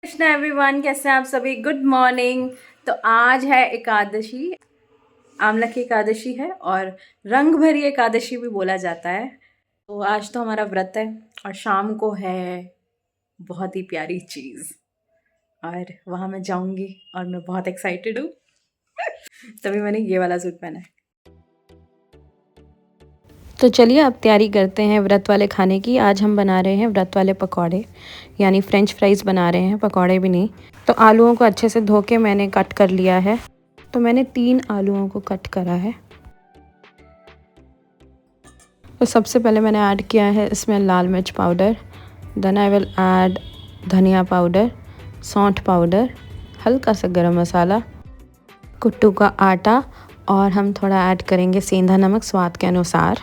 Krishna everyone, कैसे हैं आप सभी। Good morning. तो आज है एकादशी, आंवला की एकादशी है और रंग भरी एकादशी भी बोला जाता है। तो आज तो हमारा व्रत है और शाम को है बहुत ही प्यारी चीज़ और वहाँ मैं जाऊँगी और मैं बहुत एक्साइटेड हूँ। तभी मैंने ये वाला सूट पहना है। तो चलिए अब तैयारी करते हैं व्रत वाले खाने की। आज हम बना रहे हैं व्रत वाले पकौड़े, यानी फ्रेंच फ्राइज़ बना रहे हैं, पकौड़े भी नहीं। तो आलूओं को अच्छे से धो के मैंने कट कर लिया है। तो मैंने 3 आलूओं को कट करा है। तो सबसे पहले मैंने ऐड किया है इसमें लाल मिर्च powder, then I will add धनिया पाउडर, सौंठ पाउडर, हल्का सा गरम मसाला, कुट्टू का आटा और हम थोड़ा ऐड करेंगे सेंधा नमक स्वाद के अनुसार।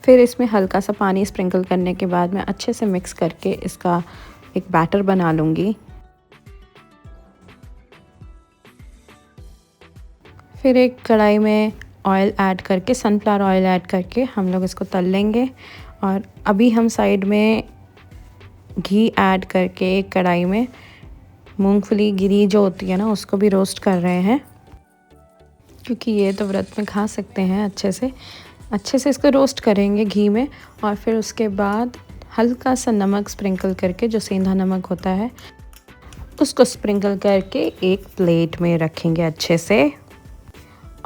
फिर इसमें हल्का सा पानी स्प्रिंकल करने के बाद मैं अच्छे से मिक्स करके इसका एक बैटर बना लूँगी। फिर एक कढ़ाई में ऑयल ऐड करके, सनफ्लावर ऑयल ऐड करके हम लोग इसको तल लेंगे। और अभी हम साइड में घी ऐड करके एक कढ़ाई में मूंगफली गिरी जो होती है ना, उसको भी रोस्ट कर रहे हैं, क्योंकि ये तो व्रत में खा सकते हैं। अच्छे से इसको रोस्ट करेंगे घी में। और फिर उसके बाद हल्का सा नमक स्प्रिंकल करके, जो सेंधा नमक होता है उसको स्प्रिंकल करके एक प्लेट में रखेंगे अच्छे से।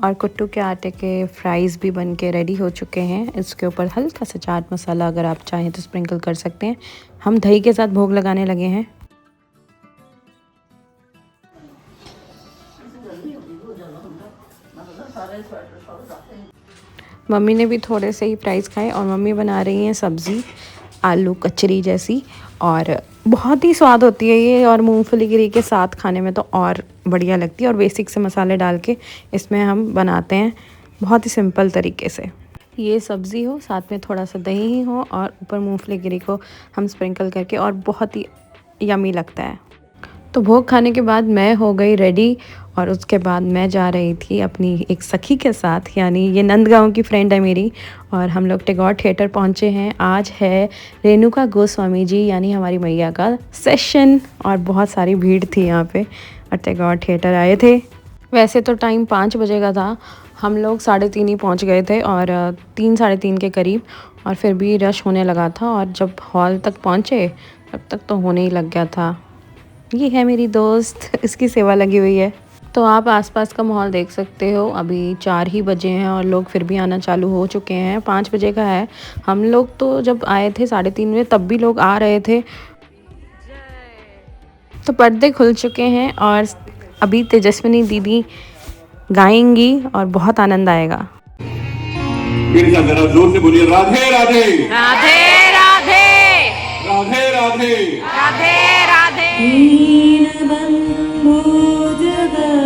और कुट्टू के आटे के फ्राइज़ भी बन के रेडी हो चुके हैं। इसके ऊपर हल्का सा चाट मसाला अगर आप चाहें तो स्प्रिंकल कर सकते हैं। हम दही के साथ भोग लगाने लगे हैं। मम्मी ने भी थोड़े से ही फ्राइज़ खाए और मम्मी बना रही हैं सब्ज़ी आलू कचरी जैसी, और बहुत ही स्वाद होती है ये। और मूंगफली गिरी के साथ खाने में तो और बढ़िया लगती है। और बेसिक से मसाले डाल के इसमें हम बनाते हैं बहुत ही सिंपल तरीके से। ये सब्ज़ी हो, साथ में थोड़ा सा दही हो और ऊपर मूंगफली गिरी को हम स्प्रिंकल करके, और बहुत ही यमी लगता है। तो भोग खाने के बाद मैं हो गई रेडी और उसके बाद मैं जा रही थी अपनी एक सखी के साथ, यानी ये नंदगांव की फ्रेंड है मेरी, और हम लोग टैगोर थिएटर पहुंचे हैं। आज है रेणुका गोस्वामी जी यानी हमारी मैया का सेशन और बहुत सारी भीड़ थी यहाँ पे और टैगोर थिएटर आए थे। वैसे तो टाइम 5 बजे का था, हम लोग 3:30 ही पहुँच गए थे और 3 साढ़े 3 के करीब, और फिर भी रश होने लगा था। और जब हॉल तक पहुँचे तब तक तो होने ही लग गया था। ये है मेरी दोस्त, इसकी सेवा लगी हुई है। तो आप आसपास का माहौल देख सकते हो। अभी 4 ही बजे हैं और लोग फिर भी आना चालू हो चुके हैं। 5 बजे का है। हम लोग तो जब आए थे 3:30 बजे तब भी लोग आ रहे थे। तो पर्दे खुल चुके हैं और अभी तेजस्विनी दीदी गाएंगी और बहुत आनंद आएगा। मेरे साथ जरा जोर से बोलिए, राधे राधे राधे राधे राधे राधे राधे राधे। दीनबन्धो जगत्पते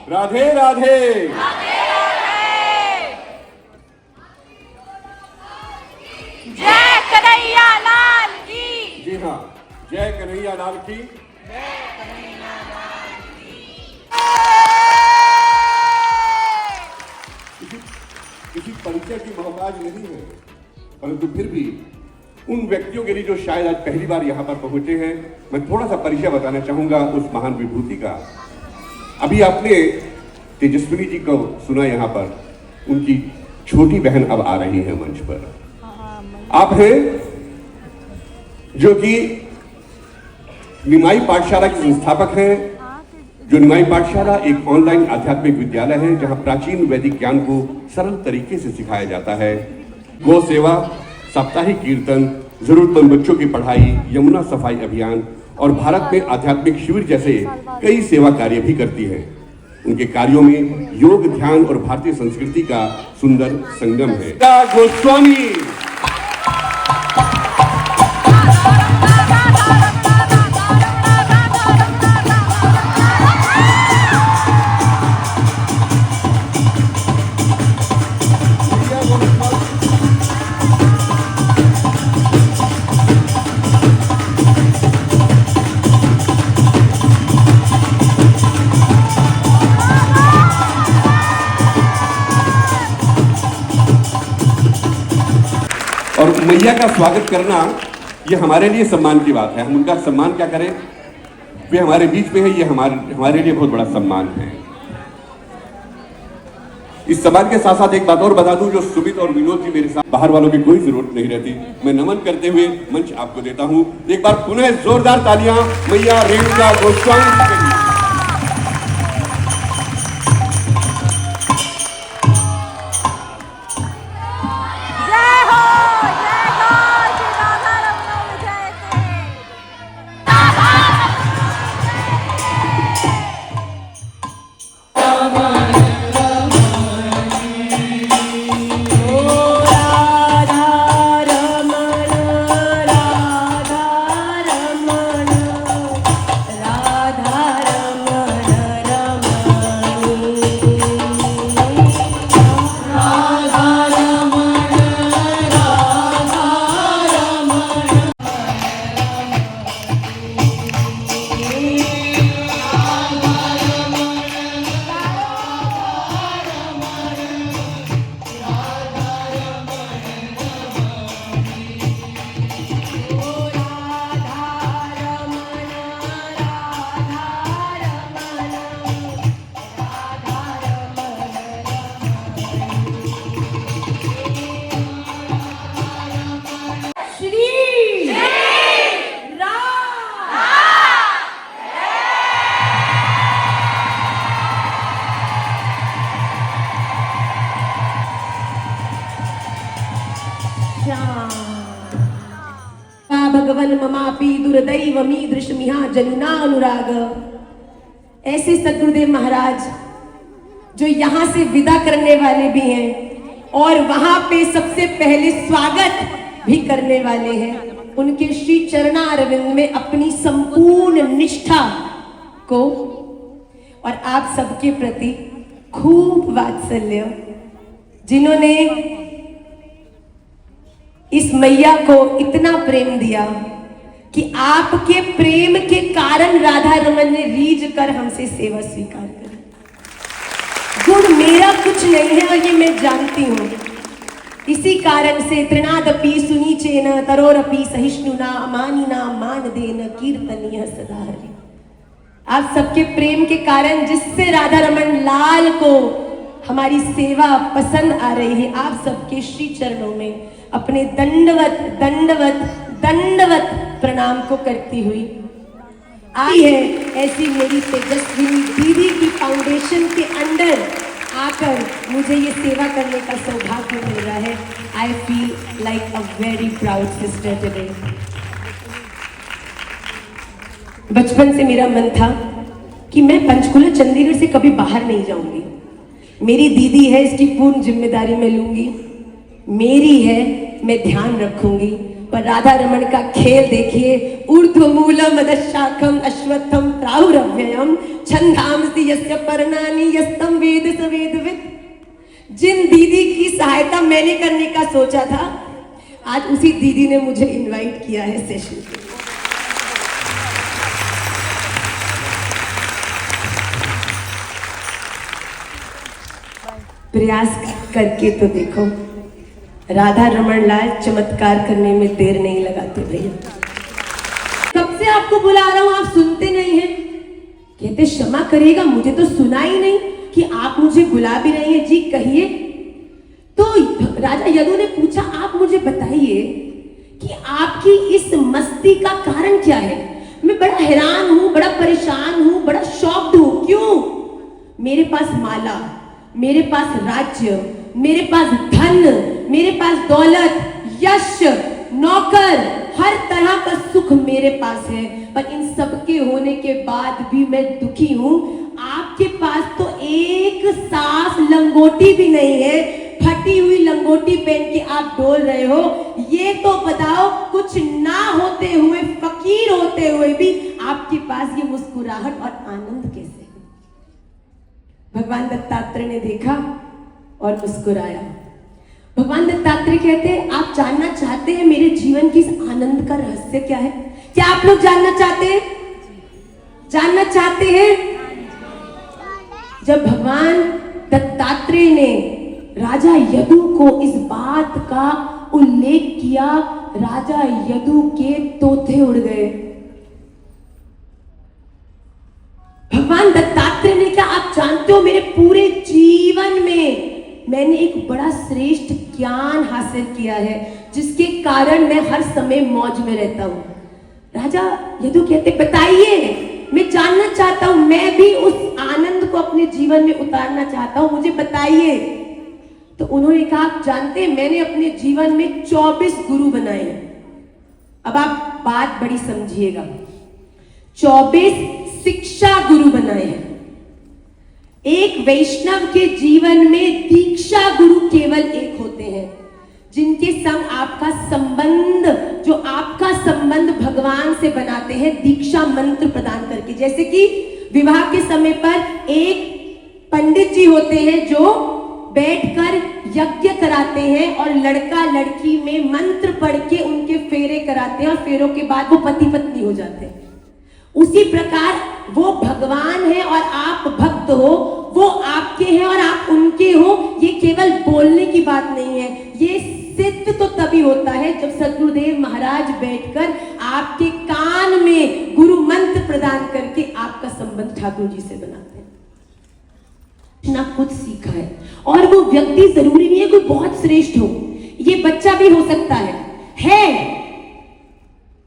राधे राधे। जय कन्हैया लाल की। जी हाँ, जय कन्हैया लाल की। किसी परिचय की मोहताज नहीं है, परंतु फिर भी उन व्यक्तियों के लिए जो शायद आज पहली बार यहाँ पर पहुंचे हैं, मैं थोड़ा सा परिचय बताना चाहूंगा उस महान विभूति का। अभी आपने तेजस्विनी जी को सुना यहाँ पर, उनकी छोटी बहन अब आ रही है मंच पर। आप हैं जो कि निमाई पाठशाला के संस्थापक हैं, जो निमाई पाठशाला एक ऑनलाइन आध्यात्मिक विद्यालय है जहां प्राचीन वैदिक ज्ञान को सरल तरीके से सिखाया जाता है। गौ सेवा, साप्ताहिक कीर्तन, जरूरतमंद बच्चों की पढ़ाई, यमुना सफाई अभियान और भारत में आध्यात्मिक शिविर जैसे कई सेवा कार्य भी करती है। उनके कार्यों में योग, ध्यान और भारतीय संस्कृति का सुंदर संगम है। गोस्वामी और मैया का स्वागत करना ये हमारे लिए सम्मान की बात है। हम उनका सम्मान क्या करें, वे हमारे बीच में है, ये हमारे लिए बहुत बड़ा सम्मान है। इस सम्मान के साथ साथ एक बात और बता दूं, जो सुमित और विनोद जी मेरे साथ, बाहर वालों की कोई जरूरत नहीं रहती। मैं नमन करते हुए मंच आपको देता हूं। एक बार पुनः जोरदार तालियां मैया रेणुका गोस्वामी जी के लिए। भगवन ममापि दुर्दैवमी दृश्मिहा जनुनानुराग। ऐसे सद्गुरुदेव महाराज जो यहाँ से विदा करने वाले भी हैं और वहां पे सबसे पहले स्वागत भी करने वाले हैं, उनके श्री चरणारविंद में अपनी संपूर्ण निष्ठा को और आप सबके प्रति खूब वात्सल्य, जिन्होंने इस मैया को इतना प्रेम दिया कि आपके प्रेम के कारण राधा रमन ने रीझ कर हमसे सेवा स्वीकार करी। गुण मेरा कुछ नहीं है और ये मैं जानती हूँ। इसी कारण से तृणादपि सुनीचेन तरोरपि सहिष्णुना अमानिना मानदेन कीर्तनीय सदा हरि। आप सबके प्रेम के कारण जिससे राधा रमन लाल को हमारी सेवा पसंद आ रही है, आप सबके श्री चरणों में अपने दंडवत दंडवत दंडवत प्रणाम को करती हुई आई है। ऐसी मेरी तेजस्विनी दीदी की फाउंडेशन के अंडर आकर मुझे ये सेवा करने का सौभाग्य मिल रहा है। I feel like a very proud sister today. बचपन से मेरा मन था कि मैं पंचकुला चंडीगढ़ से कभी बाहर नहीं जाऊंगी। मेरी दीदी है, इसकी पूर्ण जिम्मेदारी मैं लूंगी। मेरी है, मैं ध्यान रखूंगी पर राधा रमन का खेल देखिए। ऊर्ध्वमूलम अधशाखम अश्वत्थम प्राहुरव्ययम छंदांसि यस्य पर्णानि यस्तम वेद स वेदवित्। जिन दीदी की सहायता मैंने करने का सोचा था, आज उसी दीदी ने मुझे इनवाइट किया है सेशन के लिए। प्रयास करके तो देखो, राधा रमन लाल चमत्कार करने में देर नहीं लगाते भैया। कब से आपको बुला रहा हूं, आप सुनते नहीं हैं। कहते क्षमा करिएगा, मुझे तो सुना ही नहीं कि आप मुझे बुला भी रही हैं। जी कहिए। तो राजा यदु ने पूछा, आप मुझे बताइए कि आपकी इस मस्ती का कारण क्या है। मैं बड़ा हैरान हूं, बड़ा परेशान हूं, बड़ा शॉक्ड हूं। क्यों? मेरे पास माला, मेरे पास राज्य, मेरे पास धन, मेरे पास दौलत, यश, नौकर, हर तरह का सुख मेरे पास है, पर इन सब के होने के बाद भी मैं दुखी हूं। आपके पास तो एक सास लंगोटी भी नहीं है, फटी हुई लंगोटी पहन के आप डोल रहे हो। ये तो बताओ, कुछ ना होते हुए, फकीर होते हुए भी आपके पास ये मुस्कुराहट और आनंद कैसे है? भगवान दत्तात्रेय ने देखा और मुस्कुराया। भगवान दत्तात्रेय कहते हैं, आप जानना चाहते हैं मेरे जीवन की इस आनंद का रहस्य क्या है? क्या आप लोग जानना चाहते हैं? जानना चाहते हैं? जब भगवान दत्तात्रेय ने राजा यदु को इस बात का उल्लेख किया, राजा यदु के तोते उड़ गए। भगवान दत्तात्रेय ने कहा, आप जानते हो मेरे पूरे जीवन में मैंने एक बड़ा श्रेष्ठ ज्ञान हासिल किया है, जिसके कारण मैं हर समय मौज में रहता हूं। राजा यदु कहते, बताइए, मैं जानना चाहता हूं, मैं भी उस आनंद को अपने जीवन में उतारना चाहता हूं, मुझे बताइए। तो उन्होंने कहा, आप जानते हैं मैंने अपने जीवन में 24 गुरु बनाए हैं। अब आप बात बड़ी समझिएगा, 24 शिक्षा गुरु बनाए हैं। एक वैष्णव के जीवन में दीक्षा गुरु केवल एक होते हैं, जिनके संग आपका संबंध, जो आपका संबंध भगवान से बनाते हैं दीक्षा मंत्र प्रदान करके। जैसे कि विवाह के समय पर एक पंडित जी होते हैं जो बैठकर यज्ञ कराते हैं और लड़का लड़की में मंत्र पढ़ के उनके फेरे कराते हैं, और फेरों के बाद वो पति पत्नी हो जाते हैं। उसी प्रकार वो भगवान है और आप भक्त हो, वो आपके हैं और आप उनके हो। ये केवल बोलने की बात नहीं है, ये सिद्ध तो तभी होता है जब सद्गुरुदेव महाराज बैठकर आपके कान में गुरु मंत्र प्रदान करके आपका संबंध ठाकुर जी से बनाते हैं। ना कुछ सीखा है, और वो व्यक्ति जरूरी नहीं है कोई बहुत श्रेष्ठ हो, ये बच्चा भी हो सकता है।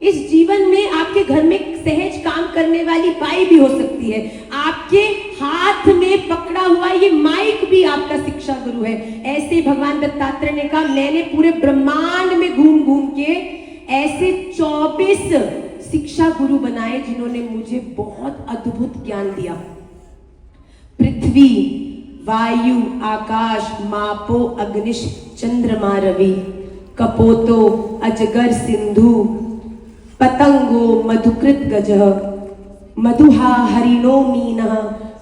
इस जीवन में आपके घर में सहज काम करने वाली बाई भी हो सकती है, आपके हाथ में पकड़ा हुआ ये माइक भी आपका शिक्षा गुरु है। ऐसे भगवान दत्तात्रेय ने कहा, मैंने पूरे ब्रह्मांड में घूम घूम के ऐसे 24 शिक्षा गुरु बनाए, जिन्होंने मुझे बहुत अद्भुत ज्ञान दिया। पृथ्वी, वायु, आकाश, मापो, अग्निश, चंद्रमा, रवि, कपोतो, अजगर, सिंधु, पतंगो, मधुकृत गजः, मधुहा, हरिणो, मीनः,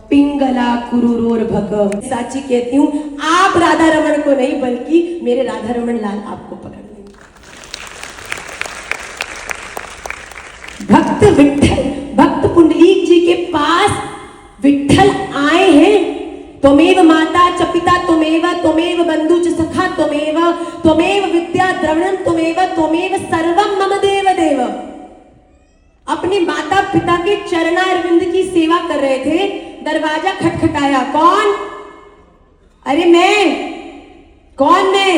पिंगला, कुरुरोर्भक। साची कहती हूं, आप राधा रमन को नहीं बल्कि मेरे राधा रमन लाल आपको पकड़ लेंगे। भक्त विठल, भक्त पुंडलीक जी के पास विठल आए हैं। त्वमेव माता च पिता त्वमेव, त्वमेव बंधु च सखा त्वमेव, त्वमेव विद्या द्रविणं त्वमेव, त्वमेव सर्वं मम देव देव। अपने माता पिता के चरणारविंद की सेवा कर रहे थे, दरवाजा खटखटाया। कौन? अरे मैं। कौन मैं?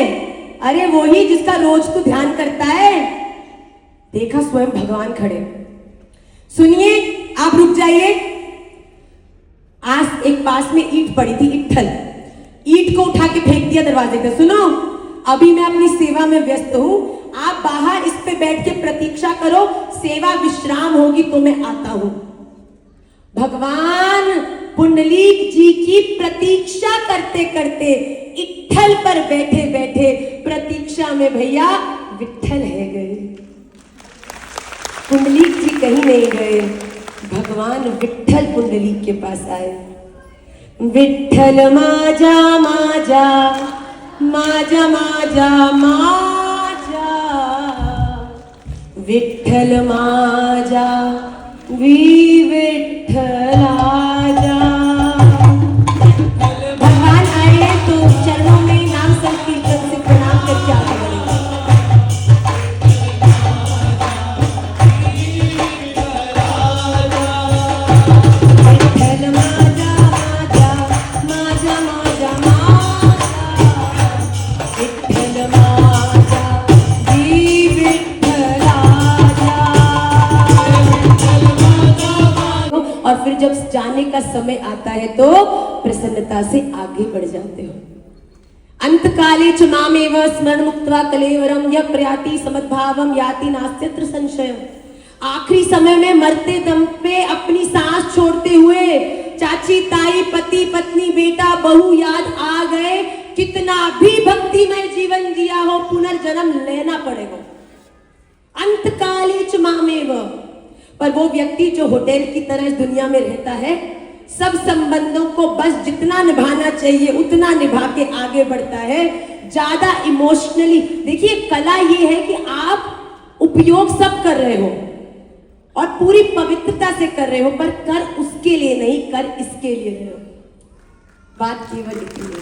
अरे वो ही जिसका रोज तू ध्यान करता है। देखा स्वयं भगवान खड़े। सुनिए, आप रुक जाइए। आज एक पास में ईंट पड़ी थी, इट्ठल, ईंट को उठा के फेंक दिया दरवाजे पे। सुनो, अभी मैं अपनी सेवा में व्यस्त हूं, आप बाहर इस पे बैठ के प्रतीक्षा करो, सेवा विश्राम होगी तो मैं आता हूं। भगवान पुंडलीक जी की प्रतीक्षा करते करते, इट्ठल पर बैठे बैठे प्रतीक्षा में भैया विट्ठल है गए। पुंडलीक जी कहीं नहीं गए, भगवान विठ्ठल पुंडलीक के पास आए। विठ्ठल माजा माजा माजा माजा माजा, विठ्ठल माजा विठ्ठलाजा। भगवान आए तो चरणों में नाम संकीर्तन से प्रणाम करके आगे बढ़ेंगे। विठ्ठल माजा माजा माजा माजा माजा, विठ्ठल माजा विठ्ठलाजा। और फिर जब जाने का समय आता है तो प्रसन्नता से आगे बढ़ जाते हो। अंतकाले च मामेव स्मरण मुक्त्वा कलेवरम यः प्रयाति समद्भावम याति नास्त्यत्र संशय। आखिरी समय में मरते दम पे अपनी सांस छोड़ते हुए चाची ताई पति पत्नी बेटा बहू याद आ गए, कितना भी भक्तिमय जीवन जिया हो पुनर्जन्म लेना पड़ेगा। अंतकाले च मामेव। पर वो व्यक्ति जो होटल की तरह इस दुनिया में रहता है, सब संबंधों को बस जितना निभाना चाहिए उतना निभा के आगे बढ़ता है, ज्यादा इमोशनली। देखिए कला ये है कि आप उपयोग सब कर रहे हो और पूरी पवित्रता से कर रहे हो, पर कर उसके लिए नहीं, कर इसके लिए रहे हो। बात केवल इतनी है।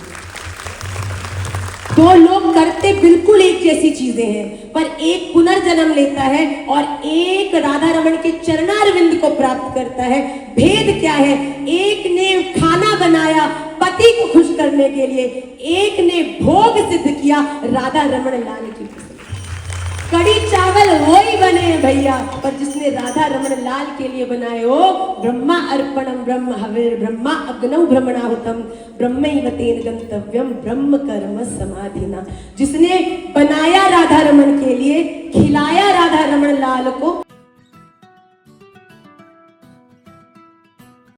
दो लोग करते बिल्कुल एक जैसी चीजें हैं, पर एक पुनर्जन्म लेता है और एक राधा रमन के चरणारविंद को प्राप्त करता है। भेद क्या है? एक ने खाना बनाया पति को खुश करने के लिए, एक ने भोग सिद्ध किया राधा रमन लाल की खुशी। कड़ी चावल वही बने हैं भैया, पर जिसने राधा रमन लाल के लिए बनाए हो। ब्रह्मा अर्पणम ब्रह्म हविर ब्रह्मा अग्नौ ब्रह्मणाहुतम ब्रह्मैव तेन गंतव्यम ब्रह्म कर्म समाधिना। जिसने बनाया राधा रमन के लिए, खिलाया राधा रमन लाल को,